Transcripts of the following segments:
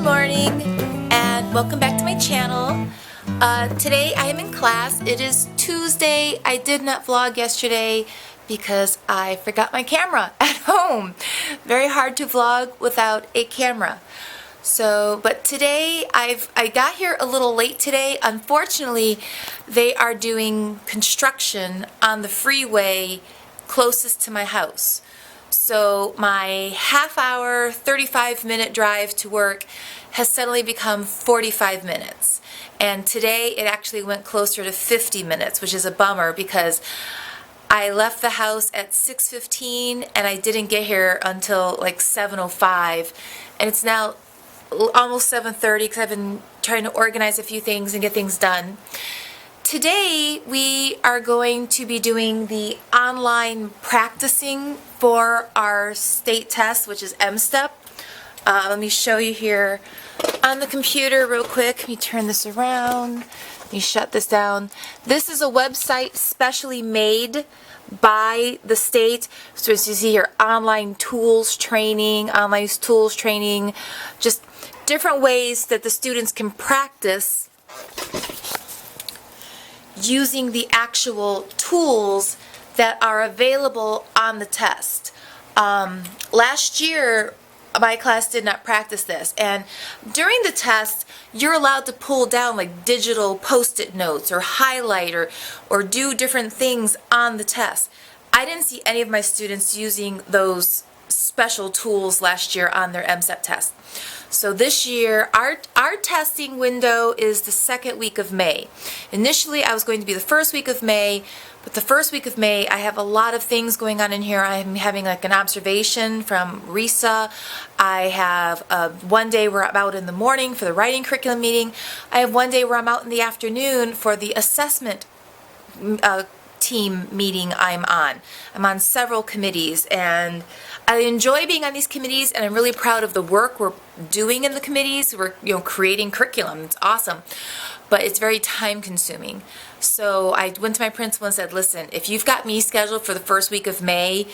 morning and welcome back to my channel. Today I am in class. It is Tuesday. I did not vlog yesterday because I forgot my camera at home. Very hard to vlog without a camera. But today I got here a little late today. Unfortunately, they are doing construction on the freeway closest to my house. So my half-hour, 35-minute drive to work has suddenly become 45 minutes. And today it actually went closer to 50 minutes, which is a bummer because I left the house at 6:15 and I didn't get here until like 7:05. And it's now almost 7:30 because I've been trying to organize a few things and get things done. Today we are going to be doing the online practicing for our state test, which is MSTEP. Let me show you here on the computer real quick. Let me turn this around. Let me shut this down. This is a website specially made by the state. So as you see here, online tools training, just different ways that the students can practice using the actual tools that are available on the test. Last year, my class did not practice this, and during the test, you're allowed to pull down like digital post-it notes or highlight or do different things on the test. I didn't see any of my students using those special tools last year on their MSTEP test. So this year, our testing window is the second week of May. Initially, I was going to be the first week of May, but the first week of May, I have a lot of things going on in here. I'm having like an observation from RISA. I have one day where I'm out in the morning for the writing curriculum meeting. I have one day where I'm out in the afternoon for the assessment team meeting I'm on. I'm on several committees and I enjoy being on these committees and I'm really proud of the work we're doing in the committees. We're creating curriculum. It's awesome. But it's very time consuming. So I went to my principal and said, listen, if you've got me scheduled for the first week of May,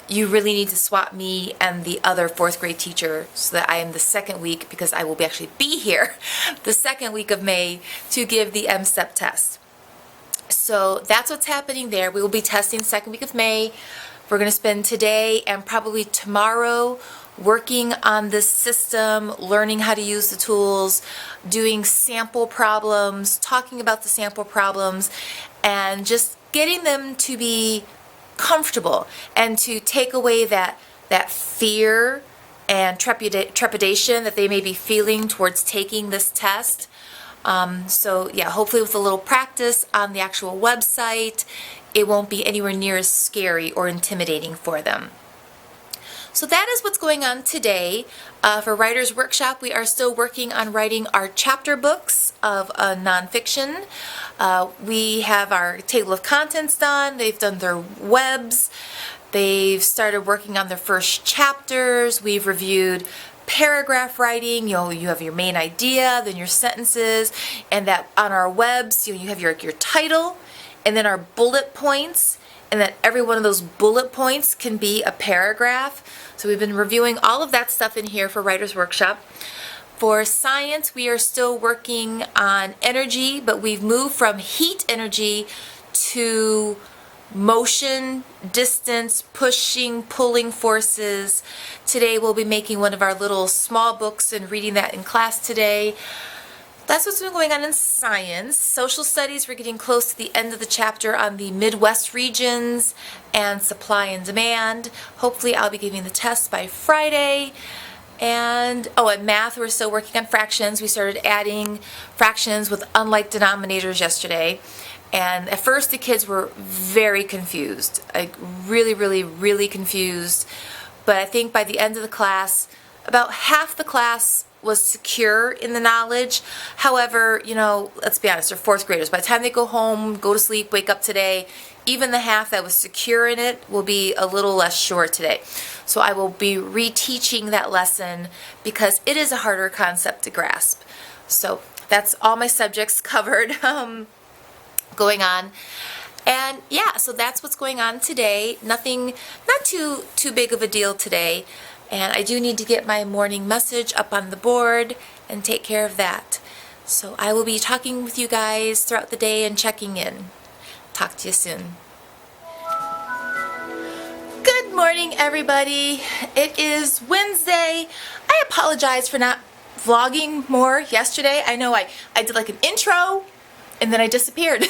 you really need to swap me and the other fourth grade teacher so that I am the second week, because I will actually be here the second week of May to give the MSTEP test. So that's what's happening there. We will be testing the second week of May. We're going to spend today and probably tomorrow working on this system, learning how to use the tools, doing sample problems, talking about the sample problems, and just getting them to be comfortable and to take away that fear and trepidation that they may be feeling towards taking this test. So yeah, hopefully with a little practice on the actual website, it won't be anywhere near as scary or intimidating for them. So that is what's going on today. For Writer's Workshop, we are still working on writing our chapter books of nonfiction. We have our table of contents done. They've done their webs. They've started working on their first chapters. We've reviewed paragraph writing. You have your main idea, then your sentences, and that on our webs, you have your title, and then our bullet points, and that every one of those bullet points can be a paragraph. So we've been reviewing all of that stuff in here for Writer's Workshop. For science, we are still working on energy, but we've moved from heat energy to motion, distance, pushing, pulling forces. Today we'll be making one of our little small books and reading that in class today. That's what's been going on in science. Social studies, we're getting close to the end of the chapter on the Midwest regions and supply and demand. Hopefully I'll be giving the test by Friday. And at math, we're still working on fractions. We started adding fractions with unlike denominators yesterday. And at first the kids were very confused, like really confused. But I think by the end of the class, about half the class was secure in the knowledge. However, let's be honest, they're fourth graders. By the time they go home, go to sleep, wake up today, even the half that was secure in it will be a little less sure today. So I will be reteaching that lesson because it is a harder concept to grasp. So that's all my subjects covered going on. And yeah, so that's what's going on today. Not too big of a deal today. And I do need to get my morning message up on the board and take care of that. So I will be talking with you guys throughout the day and checking in. Talk to you soon. Good morning, everybody. It is Wednesday. I apologize for not vlogging more yesterday. I know I did like an intro and then I disappeared.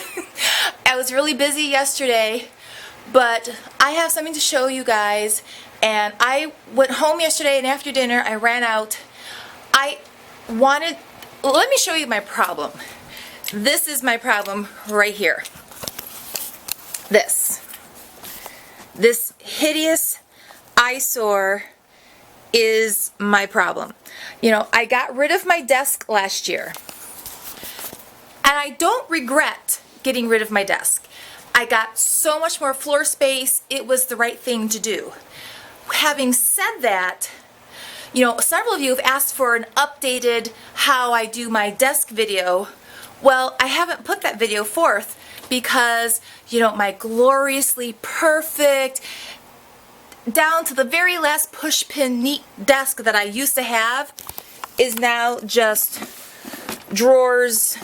I was really busy yesterday, but I have something to show you guys. And I went home yesterday, and after dinner I ran out. Let me show you my problem. This is my problem right here. This hideous eyesore is my problem. You know, I got rid of my desk last year, and I don't regret getting rid of my desk. I got so much more floor space. It was the right thing to do. Having said that, you know, several of you have asked for an updated how I do my desk video. Well, I haven't put that video forth because, you know, my gloriously perfect, down to the very last push pin neat desk that I used to have is now just drawers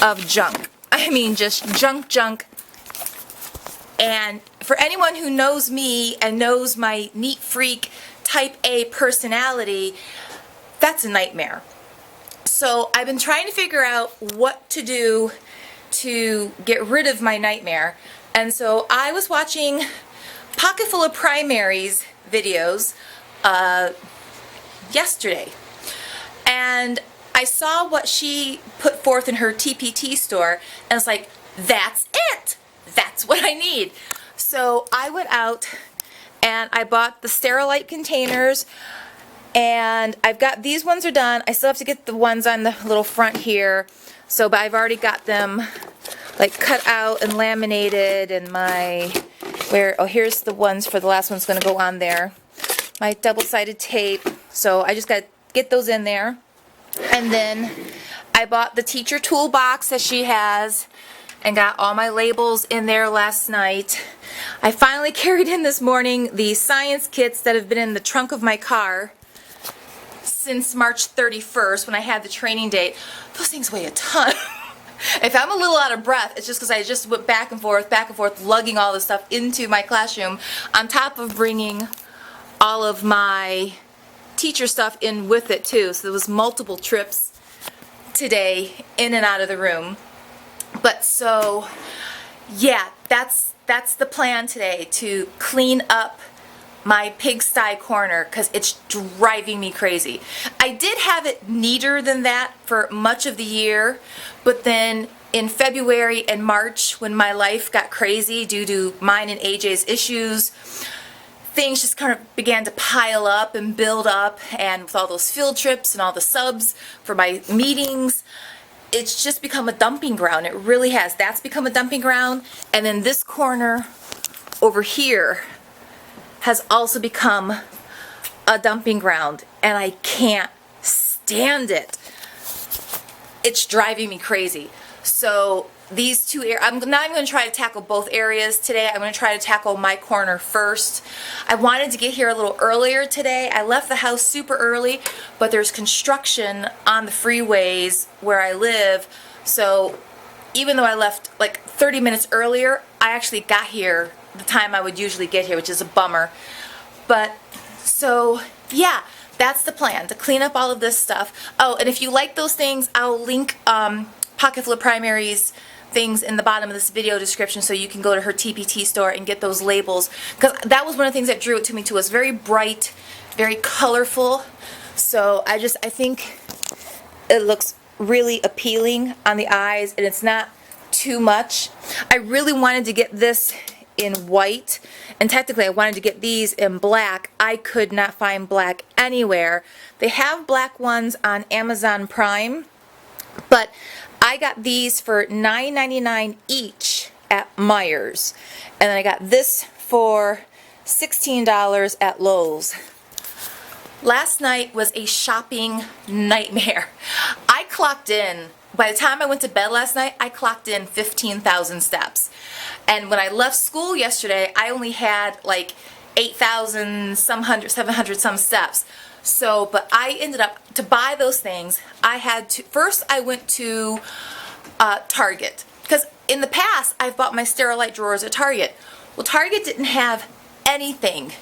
of junk. I mean, just junk. And for anyone who knows me and knows my neat freak type A personality, that's a nightmare. So I've been trying to figure out what to do to get rid of my nightmare. And so I was watching Pocketful of Primaries videos yesterday. And I saw what she put forth in her TPT store, and it's like, that's it! That's what I need. So I went out and I bought the Sterilite containers, and I've got these ones are done. I still have to get the ones on the little front here. So, but I've already got them like cut out and laminated, and here's the ones for the last one's gonna go on there. My double-sided tape. So I just gotta get those in there. And then I bought the teacher toolbox that she has and got all my labels in there last night. I finally carried in this morning the science kits that have been in the trunk of my car since March 31st when I had the training date. Those things weigh a ton. If I'm a little out of breath, it's just because I just went back and forth, lugging all this stuff into my classroom, on top of bringing all of my teacher stuff in with it too. So there was multiple trips today in and out of the room. But so, yeah, that's the plan today, to clean up my pigsty corner because it's driving me crazy. I did have it neater than that for much of the year, but then in February and March, when my life got crazy due to mine and AJ's issues, things just kind of began to pile up and build up, and with all those field trips and all the subs for my meetings, it's just become a dumping ground. It really has. That's become a dumping ground. And then this corner over here has also become a dumping ground. And I can't stand it. It's driving me crazy. So these two areas, I'm not even going to try to tackle both areas today. I'm going to try to tackle my corner first. I wanted to get here a little earlier today. I left the house super early, but there's construction on the freeways where I live. So even though I left like 30 minutes earlier, I actually got here the time I would usually get here, which is a bummer. But so yeah, that's the plan, to clean up all of this stuff. Oh, and if you like those things, I'll link Pocketful of Primaries things in the bottom of this video description, so you can go to her TPT store and get those labels, because that was one of the things that drew it to me too. It was very bright, very colorful. So I think it looks really appealing on the eyes, and it's not too much. I really wanted to get this in white, and technically I wanted to get these in black. I could not find black anywhere. They have black ones on Amazon Prime, but I got these for $9.99 each at Meijer's, and then I got this for $16 at Lowe's. Last night was a shopping nightmare. I clocked in, by the time I went to bed last night, I clocked in 15,000 steps. And when I left school yesterday, I only had like 8,000 some 700 some steps. So, but I ended up, to buy those things, I had to, first I went to Target. Because in the past, I've bought my Sterilite drawers at Target. Well, Target didn't have anything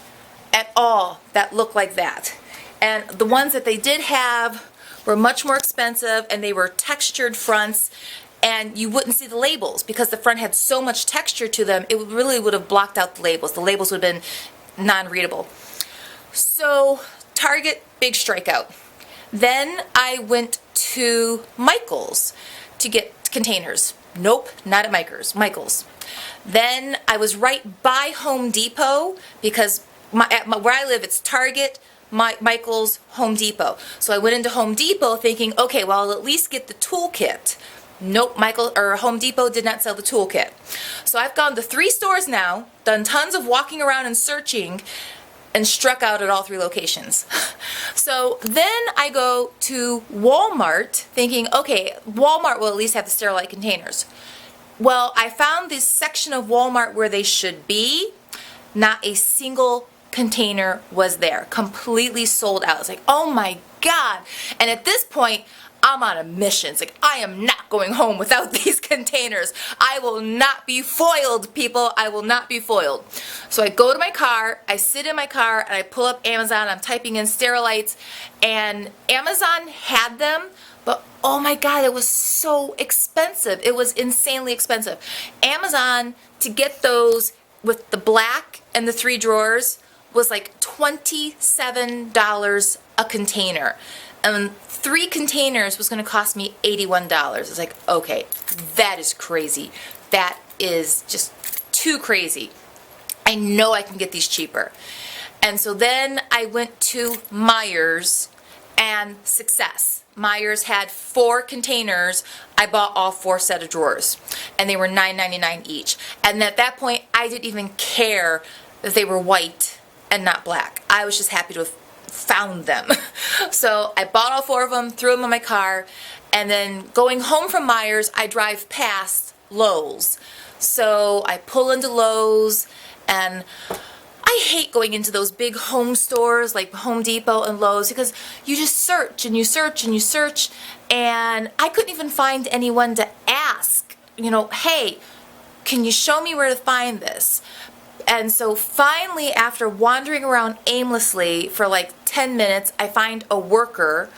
at all that looked like that. And the ones that they did have were much more expensive, and they were textured fronts, and you wouldn't see the labels because the front had so much texture to them, it really would have blocked out the labels. The labels would have been non-readable. So Target, big strikeout. Then I went to Michael's to get containers. Nope, not at Michael's. Then I was right by Home Depot because where I live, it's Target, Michael's, Home Depot. So I went into Home Depot thinking, okay, well, I'll at least get the toolkit. Nope, Home Depot did not sell the toolkit. So I've gone to 3 stores now, done tons of walking around and searching, and struck out at all 3 locations. So then I go to Walmart thinking, okay, Walmart will at least have the Sterilite containers. Well, I found this section of Walmart where they should be. Not a single container was there. Completely sold out. It's like, oh my God. And at this point, I'm on a mission. It's like, I am not going home without these containers. I will not be foiled, people. I will not be foiled. So I go to my car, I sit in my car, and I pull up Amazon. I'm typing in Sterilites, and Amazon had them, but oh my God, it was so expensive. It was insanely expensive. Amazon, to get those with the black and the 3 drawers, was like $27 a container. And 3 containers was going to cost me $81. It's like, okay, that is crazy. That is just too crazy. I know I can get these cheaper. And so then I went to Myers, and success. Myers had 4 containers. I bought all 4 set of drawers, and they were $9.99 each. And at that point, I didn't even care that they were white and not black. I was just happy to have found them. So I bought all 4 of them, threw them in my car, and then going home from Myers, I drive past Lowe's. So I pull into Lowe's, and I hate going into those big home stores like Home Depot and Lowe's because you just search and you search and you search, and I couldn't even find anyone to ask, you know, hey, can you show me where to find this? And so finally, after wandering around aimlessly for like 10 minutes, I find a worker,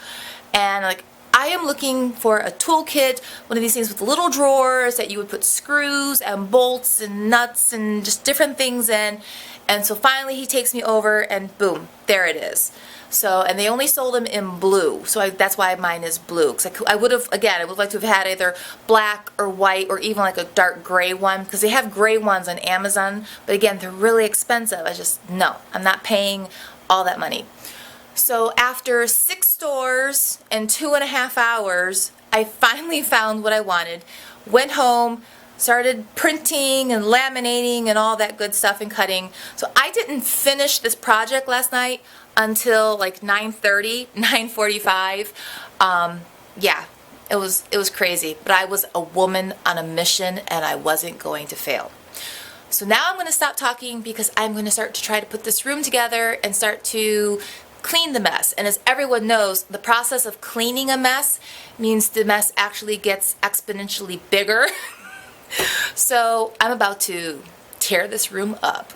and like, I am looking for a toolkit, one of these things with little drawers that you would put screws and bolts and nuts and just different things in. And so finally he takes me over, and boom, there it is. So, and they only sold them in blue, so that's why mine is blue. Because I would have, again, I would like to have had either black or white or even like a dark gray one, because they have gray ones on Amazon, but again, they're really expensive. I just, no, I'm not paying all that money. So after 6 stores and 2.5 hours, I finally found what I wanted, went home, started printing and laminating and all that good stuff and cutting. So I didn't finish this project last night until like 9:30, 9:45. Yeah, it was crazy, but I was a woman on a mission, and I wasn't going to fail. So now I'm going to stop talking because I'm going to start to try to put this room together and start to clean the mess. And as everyone knows, the process of cleaning a mess means the mess actually gets exponentially bigger. So I'm about to tear this room up.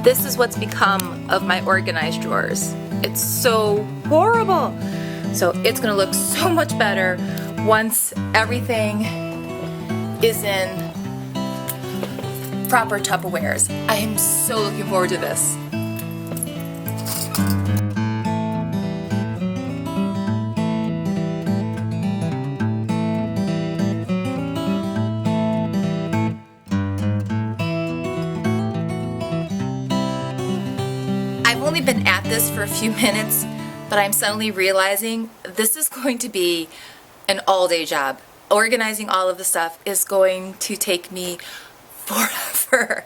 This is what's become of my organized drawers. It's so horrible. So it's gonna look so much better once everything is in proper Tupperwares. I am so looking forward to this. I've only been at this for a few minutes, but I'm suddenly realizing this is going to be an all-day job. Organizing all of the stuff is going to take me forever.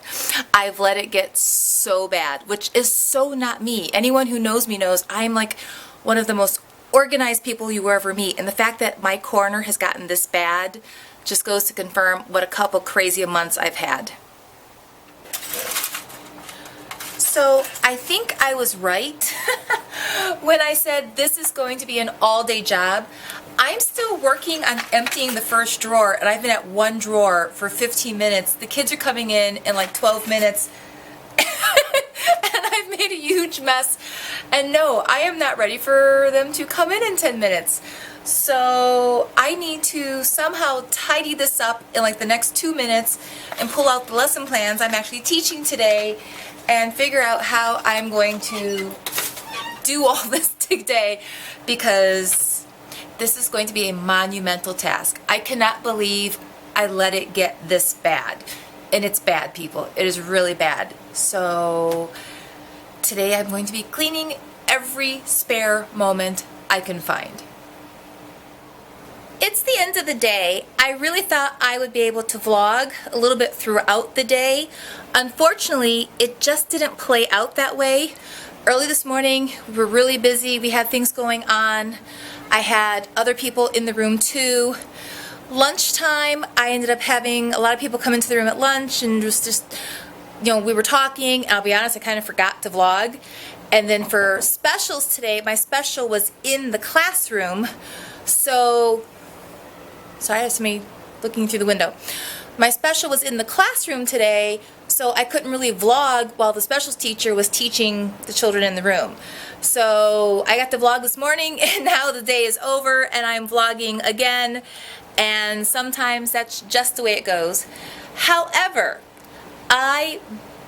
I've let it get so bad, which is so not me. Anyone who knows me knows I'm like one of the most organized people you will ever meet, and the fact that my corner has gotten this bad just goes to confirm what a couple crazy months I've had. So I think I was right when I said this is going to be an all-day job. I'm still working on emptying the first drawer, and I've been at one drawer for 15 minutes. The kids are coming in like 12 minutes, and I've made a huge mess. And no, I am not ready for them to come in 10 minutes. So I need to somehow tidy this up in like the next 2 minutes and pull out the lesson plans I'm actually teaching today and figure out how I'm going to do all this today, because this is going to be a monumental task. I cannot believe I let it get this bad. And it's bad, people. It is really bad. So today I'm going to be cleaning every spare moment I can find. It's the end of the day. I really thought I would be able to vlog a little bit throughout the day. Unfortunately, it just didn't play out that way. Early this morning, we were really busy. We had things going on. I had other people in the room too. Lunchtime, I ended up having a lot of people come into the room at lunch, and just you know, we were talking. I'll be honest, I kind of forgot to vlog. And then for specials today, my special was in the classroom. So, sorry, I have somebody looking through the window. My special was in the classroom today, so I couldn't really vlog while the specials teacher was teaching the children in the room. So I got to vlog this morning, and now the day is over and I'm vlogging again, and sometimes that's just the way it goes. However, I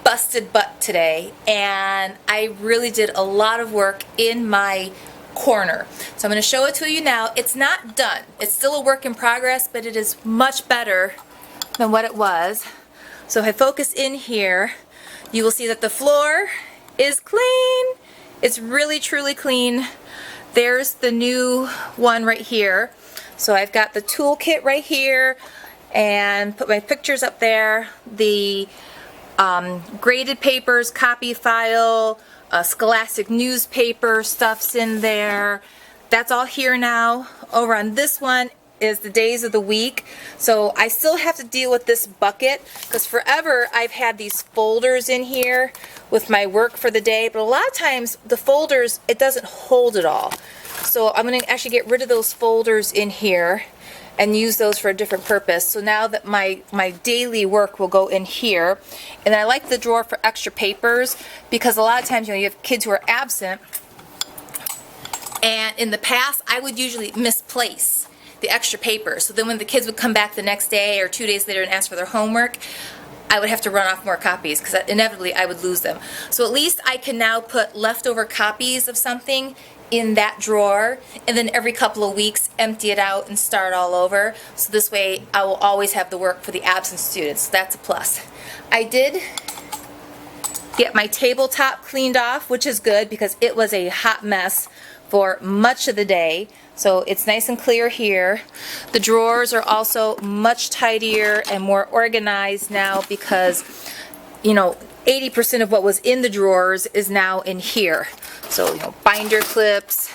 busted butt today, and I really did a lot of work in my corner. So I'm going to show it to you now. It's not done. It's still a work in progress, but it is much better than what it was. So if I focus in here, you will see that the floor is clean. It's really truly clean. There's the new one right here. So I've got the toolkit right here and put my pictures up there. The graded papers, copy file, Scholastic newspaper stuff's in there. That's all here now. Over on this one is the days of the week. So I still have to deal with this bucket, because forever I've had these folders in here with my work for the day, but a lot of times the folders, it doesn't hold it all. So I'm going to actually get rid of those folders in here and use those for a different purpose. So now that my daily work will go in here. And I like the drawer for extra papers, because a lot of times, you know, you have kids who are absent, and in the past I would usually misplace the extra papers. So then when the kids would come back the next day or 2 days later and ask for their homework, I would have to run off more copies, because inevitably I would lose them. So at least I can now put leftover copies of something in that drawer, and then every couple of weeks empty it out and start all over. So this way I will always have the work for the absent students. So that's a plus. I did get my tabletop cleaned off, which is good, because it was a hot mess for much of the day. So it's nice and clear here. The drawers are also much tidier and more organized now, because, you know, 80% of what was in the drawers is now in here. So, you know, binder clips,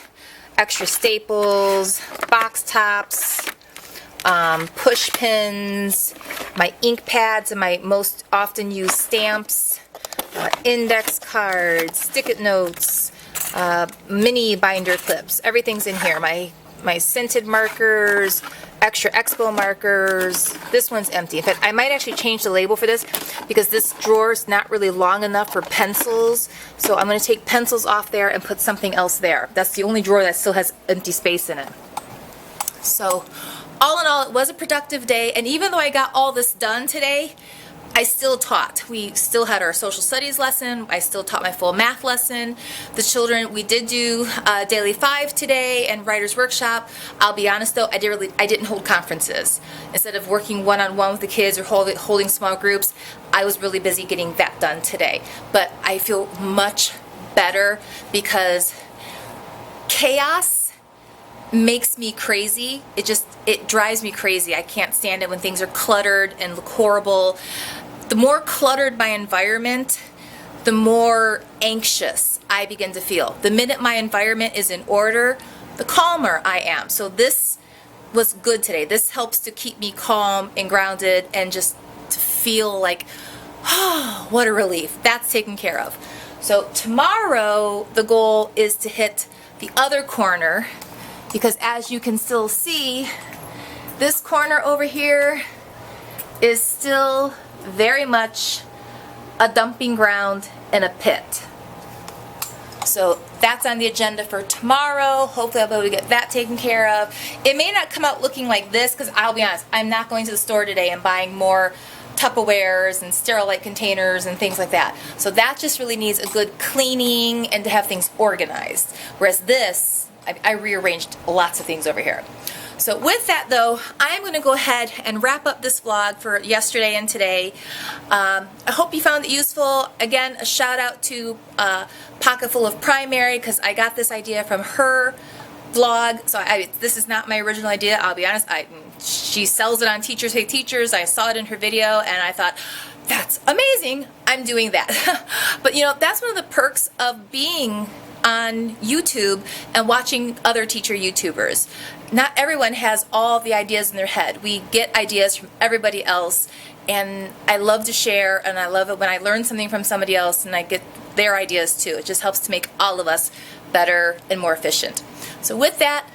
extra staples, box tops, push pins, my ink pads and my most often used stamps, index cards, stick-it notes, mini binder clips. Everything's in here. My scented markers, extra expo markers. This one's empty. In fact, I might actually change the label for this, because this drawer is not really long enough for pencils. So I'm going to take pencils off there and put something else there. That's the only drawer that still has empty space in it. So all in all, it was a productive day, and even though I got all this done today, I still taught. We still had our social studies lesson. I still taught my full math lesson. The children, we did do Daily 5 today and Writer's Workshop. I'll be honest though, I didn't hold conferences. Instead of working one-on-one with the kids or holding small groups, I was really busy getting that done today. But I feel much better because chaos makes me crazy. It drives me crazy. I can't stand it when things are cluttered and look horrible. The more cluttered my environment, the more anxious I begin to feel. The minute my environment is in order, the calmer I am. So this was good today. This helps to keep me calm and grounded and just to feel like, oh, what a relief. That's taken care of. So tomorrow, the goal is to hit the other corner, because as you can still see, this corner over here is still very much a dumping ground and a pit. So that's on the agenda for tomorrow. Hopefully I'll be able to get that taken care of. It may not come out looking like this, because I'll be honest, I'm not going to the store today and buying more Tupperwares and Sterilite containers and things like that. So that just really needs a good cleaning and to have things organized. Whereas this, I rearranged lots of things over here. So with that though, I'm going to go ahead and wrap up this vlog for yesterday and today. I hope you found it useful. Again, a shout out to Pocketful of Primary, because I got this idea from her vlog. So this is not my original idea, I'll be honest. She sells it on Teachers Hate Teachers. I saw it in her video and I thought, that's amazing, I'm doing that. But you know, that's one of the perks of being on YouTube and watching other teacher YouTubers. Not everyone has all the ideas in their head. We get ideas from everybody else, and I love to share, and I love it when I learn something from somebody else and I get their ideas too. It just helps to make all of us better and more efficient. So with that,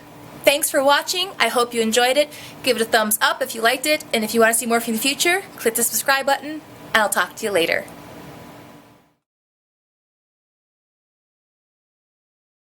thanks for watching. I hope you enjoyed it. Give it a thumbs up if you liked it, and if you want to see more from the future, click the subscribe button, and I'll talk to you later.